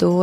2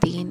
3